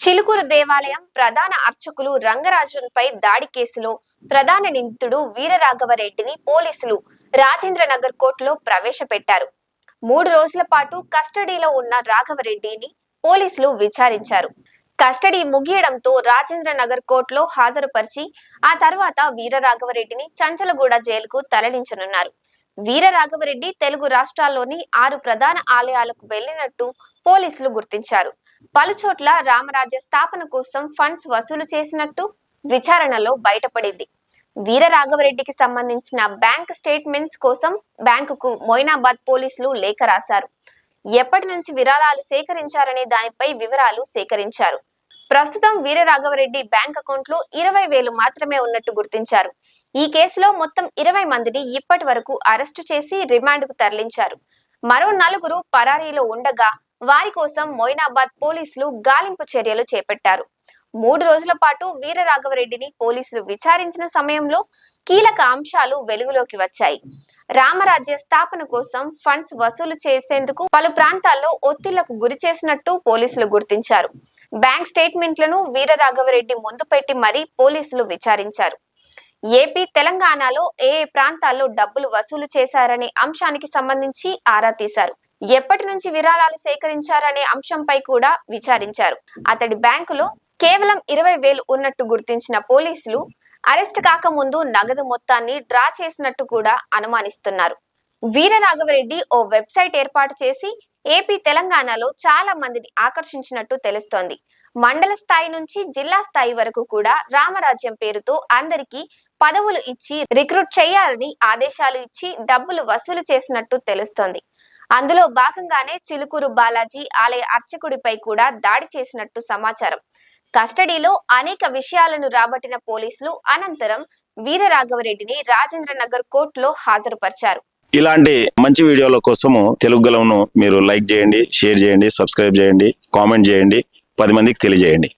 చిలుకూరు దేవాలయం ప్రధాన అర్చకులు రంగరాజన్పై దాడి కేసులో ప్రధాన నిందితుడు వీరరాఘవరెడ్డిని పోలీసులు రాజేంద్రనగర్ కోర్టులో ప్రవేశపెట్టారు. 3 రోజుల పాటు కస్టడీలో ఉన్న రాఘవరెడ్డిని పోలీసులు విచారించారు. కస్టడీ ముగియడంతో రాజేంద్రనగర్ కోర్టులో హాజరుపరిచి ఆ తర్వాత వీరరాఘవరెడ్డిని చంచలగూడ జైలుకు తరలించనున్నారు. వీరరాఘవరెడ్డి తెలుగు రాష్ట్రాల్లోని 6 ప్రధాన ఆలయాలకు వెళ్లినట్టు పోలీసులు గుర్తించారు. పలుచోట్ల రామరాజ్య స్థాపన కోసం ఫండ్స్ వసూలు చేసినట్టు విచారణలో బయటపడింది. వీరరాఘవరెడ్డికి సంబంధించిన బ్యాంక్ స్టేట్మెంట్స్ కోసం బ్యాంకుకు మొయినాబాద్ పోలీసులు లేఖ రాశారు. ఎప్పటి నుంచి విరాళాలు సేకరించారనే దానిపై వివరాలు సేకరించారు. ప్రస్తుతం వీరరాఘవరెడ్డి బ్యాంక్ అకౌంట్లో 20,000 మాత్రమే ఉన్నట్టు గుర్తించారు. ఈ కేసులో మొత్తం 20 మందిని ఇప్పటి వరకు అరెస్టు చేసి రిమాండ్కు తరలించారు. మరో 4 పరారీలో ఉండగా వారి కోసం మొయినాబాద్ పోలీసులు గాలింపు చర్యలు చేపట్టారు. 3 రోజుల పాటు వీరరాఘవరెడ్డిని పోలీసులు విచారించిన సమయంలో కీలక అంశాలు వెలుగులోకి వచ్చాయి. రామరాజ్య స్థాపన కోసం ఫండ్స్ వసూలు చేసేందుకు పలు ప్రాంతాల్లో ఒత్తిళ్లకు గురి చేసినట్టు పోలీసులు గుర్తించారు. బ్యాంక్ స్టేట్మెంట్లను వీరరాఘవరెడ్డి ముందు పెట్టి మరీ పోలీసులు విచారించారు. ఏపీ, తెలంగాణలో ఏ ప్రాంతాల్లో డబ్బులు వసూలు చేశారనే అంశానికి సంబంధించి ఆరా తీశారు. ఎప్పటి నుంచి విరాళాలు సేకరించారనే అంశంపై కూడా విచారించారు. అతడి బ్యాంకులో కేవలం 20,000 ఉన్నట్టు గుర్తించిన పోలీసులు అరెస్ట్ కాకముందు నగదు మొత్తాన్ని డ్రా చేసినట్టు కూడా అనుమానిస్తున్నారు. వీరరాఘవరెడ్డి ఓ వెబ్సైట్ ఏర్పాటు చేసి ఏపీ, తెలంగాణలో చాలా మందిని ఆకర్షించినట్టు తెలుస్తోంది. మండల స్థాయి నుంచి జిల్లా స్థాయి వరకు కూడా రామరాజ్యం పేరుతో అందరికీ పదవులు ఇచ్చి రిక్రూట్ చేయాలని ఆదేశాలు ఇచ్చి డబ్బులు వసూలు చేసినట్టు తెలుస్తోంది. అందులో భాగంగానే చిలుకూరు బాలాజీ ఆలయ అర్చకుడిపై కూడా దాడి చేసినట్టు సమాచారం. కస్టడీలో అనేక విషయాలను రాబట్టిన పోలీసులు అనంతరం వీరరాఘవరెడ్డిని రాజేంద్రనగర్ కోర్టులో హాజరుపరిచారు. ఇలాంటి మంచి వీడియోల కోసము తెలుగు గలంను మీరు లైక్ చేయండి, షేర్ చేయండి, సబ్స్క్రైబ్ చేయండి, కామెంట్ చేయండి, 10 మందికి తెలియజేయండి.